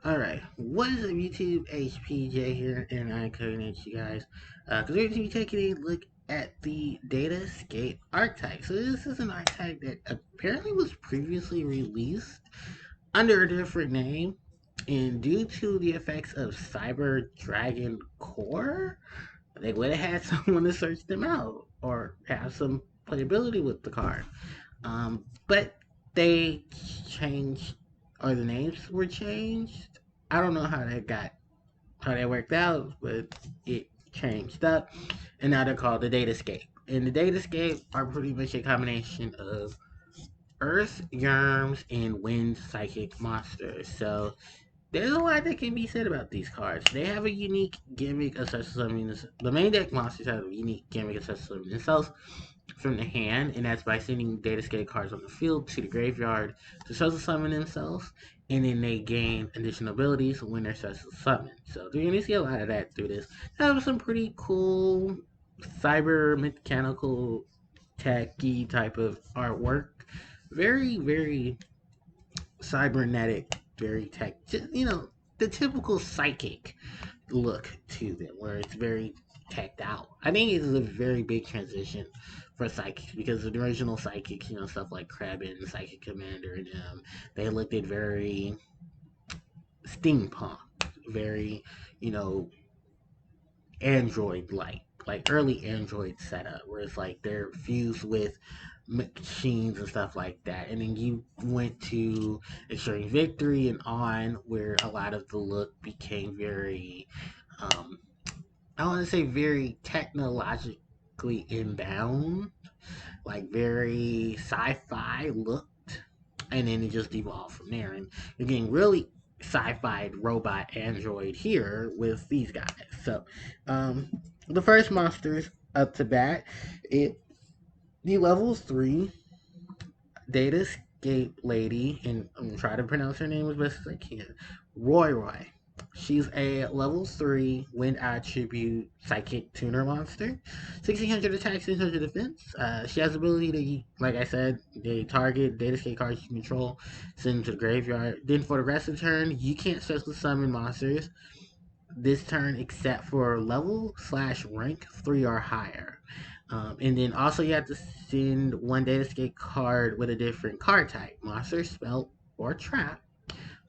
Alright, what is up YouTube? HPJ here, and I'm coming at you guys, because we're going to be taking a look at the Datascape Archetype. So this is an archetype that apparently was previously released under a different name, and due to the effects of Cyber Dragon Core, they would have had someone to search them out, or have some playability with the card. But they changed, or the names were changed. I don't know how that worked out, but it changed up, and now they're called the Datascape. And the Datascape are pretty much a combination of Earth, Germs, and Wind Psychic monsters. So there's a lot that can be said about these cards. They have a unique gimmick of such summoning. The main deck monsters have a unique gimmick of such summoning themselves from the hand, and that's by sending Datascape cards on the field to the graveyard to social summon themselves, and then they gain additional abilities when they're social summoned. So you're going to see a lot of that through this. Have some pretty cool cyber mechanical tacky type of artwork. Very, very cybernetic, very tech, the typical psychic look to them, where it's very teched out. I think it is a very big transition for psychics because the original psychics, stuff like Krabbin, Psychic Commander, and they looked at very steampunk, very, you know, Android like early Android setup, where it's like they're fused with machines and stuff like that. And then you went to Extreme Victory and on, where a lot of the look became very, um, I want to say very technologically inbound, like very sci-fi looked, and then it just evolved from there. And you're getting really sci-fi robot android here with these guys. So, the first monsters up to bat, it the levels 3 Datascape lady, and I'm gonna try to pronounce her name as best as I can. Roy. She's a level 3 wind attribute psychic tuner monster. 1600 attack, 600 defense. She has the ability to, like I said, they target Datascape cards you control, send them to the graveyard. Then for the rest of the turn, you can't special summon monsters this turn except for level slash rank 3 or higher. And then also you have to send one Datascape card with a different card type, monster, spell, or trap,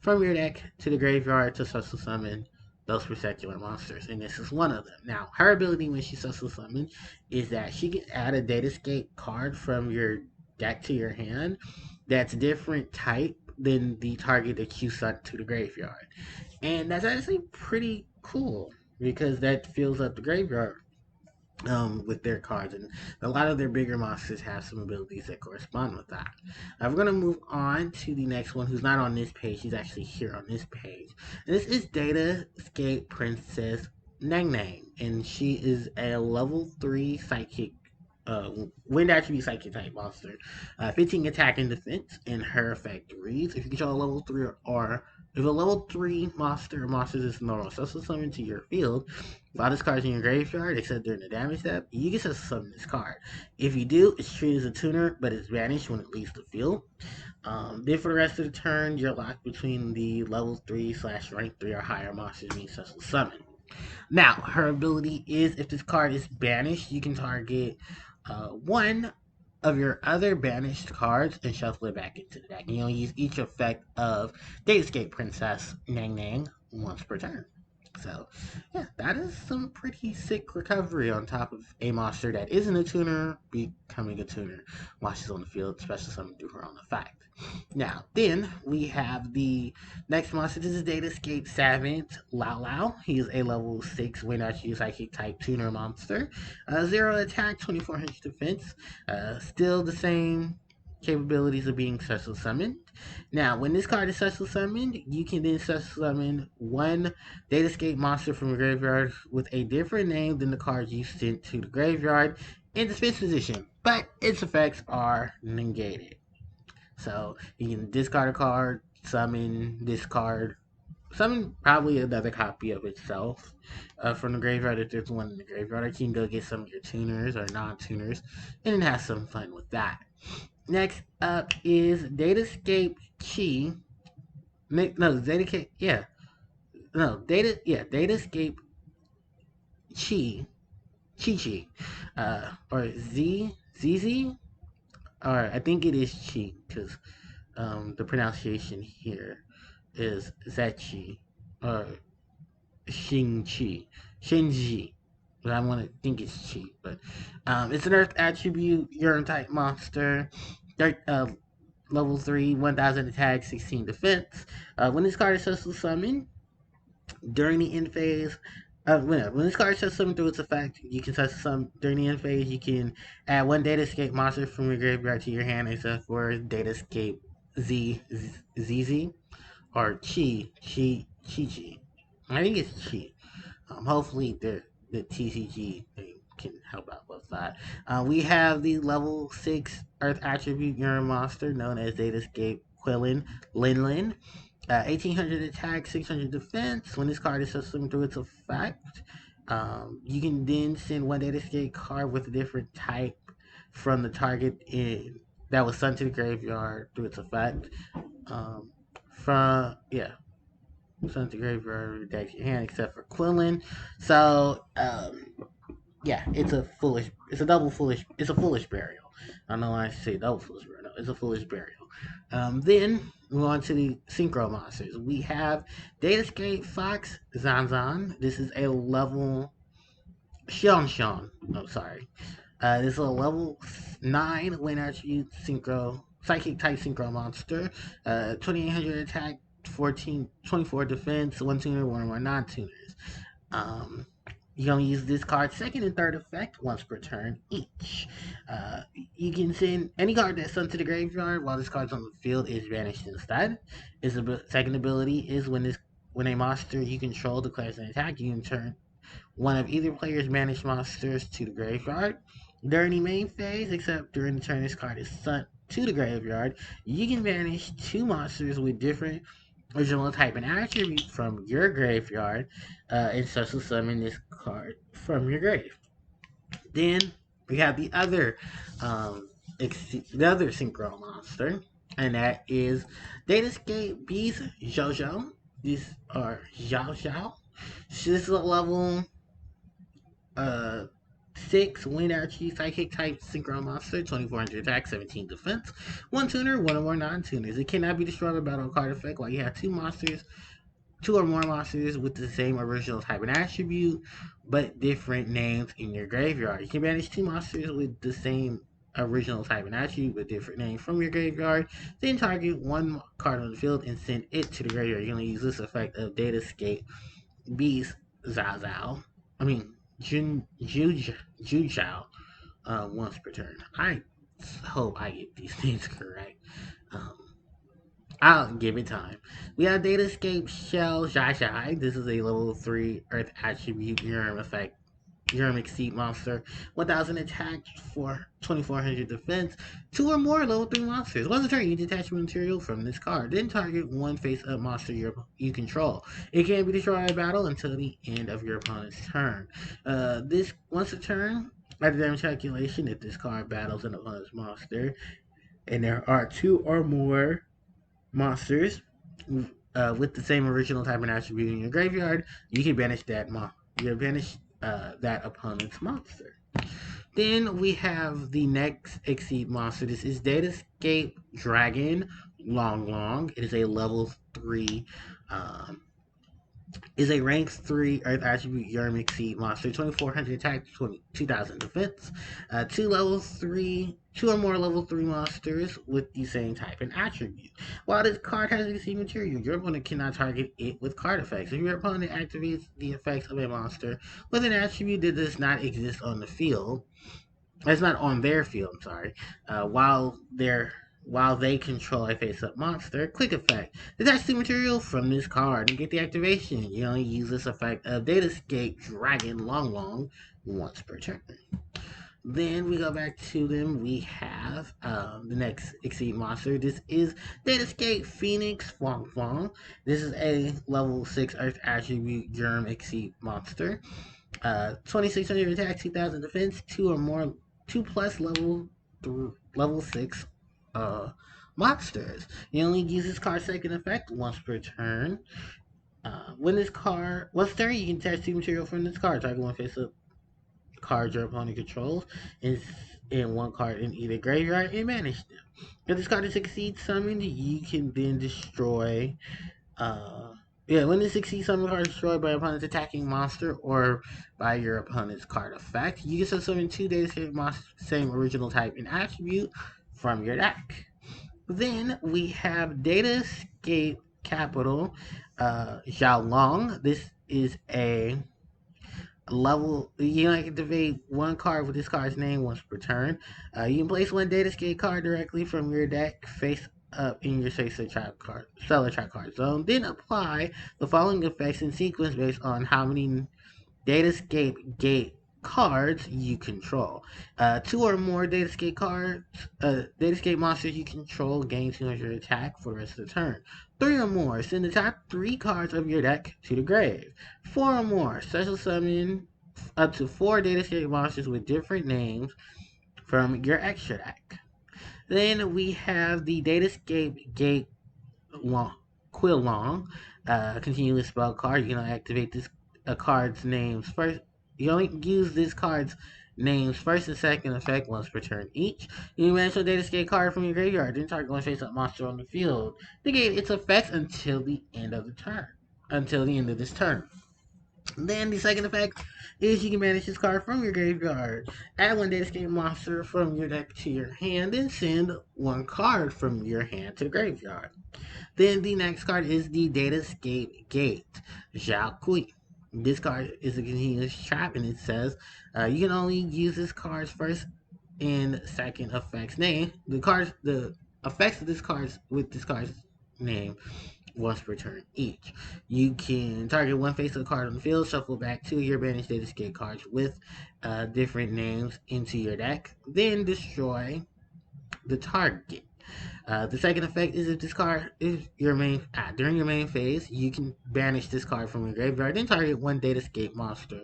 from your deck to the graveyard to special summon those particular monsters. And this is one of them. Now, her ability when she special summon is that she can add a Datascape card from your deck to your hand that's different type than the target that you sent to the graveyard. And that's actually pretty cool because that fills up the graveyard with their cards, and a lot of their bigger monsters have some abilities that correspond with that. Now we're gonna move on to the next one, who's not on this page. He's actually here on this page. And this is Datascape Princess Nang Nang, and she is a level 3 psychic. Wind attribute psychic type monster, 15 attack and defense, and her effect reads: if you control a level 3 or if a level 3 monster or monsters is normal special summon to your field, while this card's in your graveyard, except during the damage step, you can just summon this card. If you do, it's treated as a tuner, but it's banished when it leaves the field. Then for the rest of the turn, you're locked between the level 3 slash rank 3 or higher monsters being special summoned. Now, her ability is if this card is banished, you can target one of your other banished cards and shuffle it back into the deck. And you'll use each effect of Datascape Princess Nang Nang once per turn. So, yeah, that is some pretty sick recovery on top of a monster that isn't a tuner becoming a tuner while she's on the field, especially something through her own effect. Now, then we have the next monster. This is Datascape Savant Lao Lao. He is a level 6 wind attribute psychic type tuner monster. 0 attack, 2400 defense. Still the same capabilities of being special summoned. Now, when this card is special summoned, you can then special summon one Datascape monster from the graveyard with a different name than the card you sent to the graveyard in dispense position, but its effects are negated. So you can discard a card, summon this card, summon probably another copy of itself from the graveyard if there's one in the graveyard. Or you can go get some of your tuners or non-tuners and then have some fun with that. Next up is Datascape Chi. No, Datascape, yeah. Datascape Chi Chi, or ZZ, or I think it is Chi, because the pronunciation here is Zachi, or Xingqi, Shinji. But I want to think it's Chi, but it's an Earth attribute, urine type monster, level 3, 1000 attack, 16 defense. When this card is successful summon, during the end phase, when this card says something through its effect, you can touch some during the end phase. You can add one Datascape monster from your graveyard to your hand, except for Datascape ZZ or Chi. I think it's Chi. Hopefully the TCG thing can help out with that. We have the level 6 Earth attribute Urine monster known as Datascape Quillin Linlin. 1800 attack, 600 defense. When this card is summoned through its effect, you can then send one Datascape card with a different type from the target that was sent to the graveyard through its effect. Um, from yeah, sent to the graveyard deck your hand except for Quillin. So yeah, it's a foolish burial. I don't know why I say double foolish burial. No, it's a foolish burial. Then move on to the synchro monsters. We have Datascape Fox Zanzan. This is a level Sean. Oh, sorry. This is a level 9 win attribute synchro psychic type synchro monster. 2800 attack, 24 defense, one tuner, one or more non tuners. Um, you can only use this card's second and third effect once per turn each. Uh, you can send any card that's sent to the graveyard while this card's on the field is banished instead. Its second ability is when a monster you control declares an attack, you can turn one of either player's banished monsters to the graveyard. During the main phase, except during the turn this card is sent to the graveyard, you can banish two monsters with different original type and attribute from your graveyard, and special summon this card from your grave. Then we have the other synchro monster, and that is Datascape Beast Jojo. These are Xiao Xiao. This is a level uh 6 wind archie psychic type synchro monster, 2400 attack, 17 defense, one tuner, one or more non-tuners. It cannot be destroyed by battle card effect. While you have two or more monsters with the same original type and attribute, but different names in your graveyard. You can banish two monsters with the same original type and attribute but different names from your graveyard. Then target one card on the field and send it to the graveyard. You're going to use this effect of Datascape Beast Zao Zao. I mean, Jujao once per turn. I hope I get these names correct. Um, I'll give it time. We have Datascape Shell Jai Jai. This is a level 3 Earth attribute Urim effect. Urim Exceed monster. 1000 attack for 2400 defense. Two or more level 3 monsters. Once a turn, you detach material from this card. Then target one face up monster you control. It can't be destroyed by battle until the end of your opponent's turn. This once a turn, after damage calculation, if this card battles an opponent's monster, and there are two or more monsters with the same original type and attribute in your graveyard, you can banish that opponent's monster. Then we have the next Exceed monster. This is Datascape Dragon Long Long. It is a level 3 um, is a rank 3 Earth attribute Yermic Seed monster, 2400 attack, 2000 defense. Two or more level 3 monsters with the same type and attribute. While this card has received material, your opponent cannot target it with card effects. If your opponent activates the effects of a monster with an attribute that does not exist on the field, it's not on their field, I'm sorry. While they control a face-up monster, quick effect. Detach the material from this card and get the activation. You only use this effect of Datascape Dragon Long Long once per turn. Then we go back to them. We have the next Exceed monster. This is Datascape Phoenix Fong Fong. This is a level 6 Earth attribute Germ Exceed monster. 2600 attack, 2000 defense, two plus level 6 monsters. You only use this card's second effect once per turn. When this card, once turn, you can attach 2 material from this card. Target one face up card your opponent controls and one card in either graveyard and manage them. If this card is succeed summoned, you can then destroy. Uh, yeah, when this succeeds summon card is destroyed by opponent's attacking monster or by your opponent's card effect, you can summon 2 Datascape monsters, same original type and attribute from your deck. Then we have Datascape Capital Xiao Long. This is a level. You can activate one card with this card's name once per turn. You can place one Datascape card directly from your deck face up in your Cellar Trap card zone. Then apply the following effects in sequence based on how many Datascape Gate cards you control. 2 or more Datascape monsters you control gain 200 attack for the rest of the turn. 3 or more, send the top 3 cards of your deck to the grave. 4 or more, special summon up to 4 Datascape monsters with different names from your extra deck. Then we have the Datascape Gate long, Quillong, continuous spell card. You can activate this card's names first. You only use this card's names first and second effect once per turn each. You can manage a Datascape card from your graveyard. Then target one face-up monster on the field. Negate its effects until the end of the turn. Until the end of this turn. Then the second effect is you can manage this card from your graveyard. Add one Datascape monster from your deck to your hand, then send one card from your hand to the graveyard. Then the next card is the Datascape Gate, Zhao Kui. This card is a continuous trap, and it says you can only use this card's first and second effects name. The effects of this card's name once per turn each. You can target one face-up card on the field, shuffle back 2 of your banished Datascape cards with different names into your deck, then destroy the target. The second effect is if this card is during your main phase, you can banish this card from your graveyard, then target one Datascape monster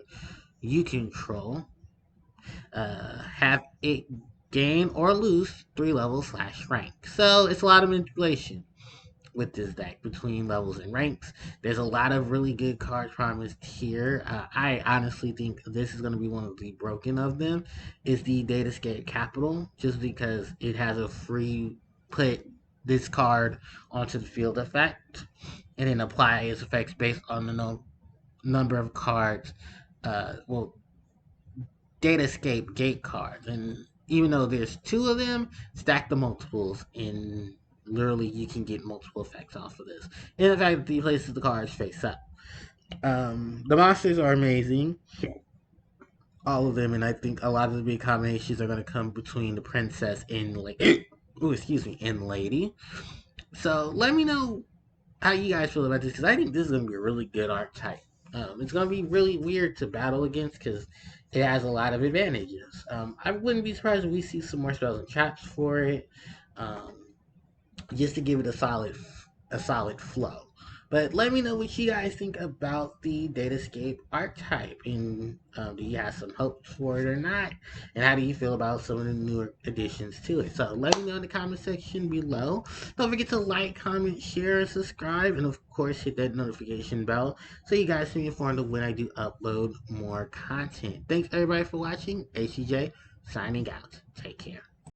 you control. Have it gain or lose 3 levels / rank. So it's a lot of manipulation with this deck between levels and ranks. There's a lot of really good cards promised here. I honestly think this is going to be one of the broken of them. Is the Datascape Capital, just because it has a free put this card onto the field effect and then apply its effects based on the number of cards. Well, Datascape Gate cards, and even though there's 2 of them, stack the multiples, and literally you can get multiple effects off of this. And the fact that he places the cards face up. The monsters are amazing, all of them, and I think a lot of the big combinations are going to come between the princess and and lady. So let me know how you guys feel about this, because I think this is going to be a really good archetype. It's going to be really weird to battle against because it has a lot of advantages. I wouldn't be surprised if we see some more spells and traps for it, just to give it a solid flow. But let me know what you guys think about the Datascape archetype, and do you have some hopes for it or not? And how do you feel about some of the newer additions to it? So let me know in the comment section below. Don't forget to like, comment, share, and subscribe, and of course hit that notification bell so you guys can be informed of when I do upload more content. Thanks everybody for watching. ACJ signing out. Take care.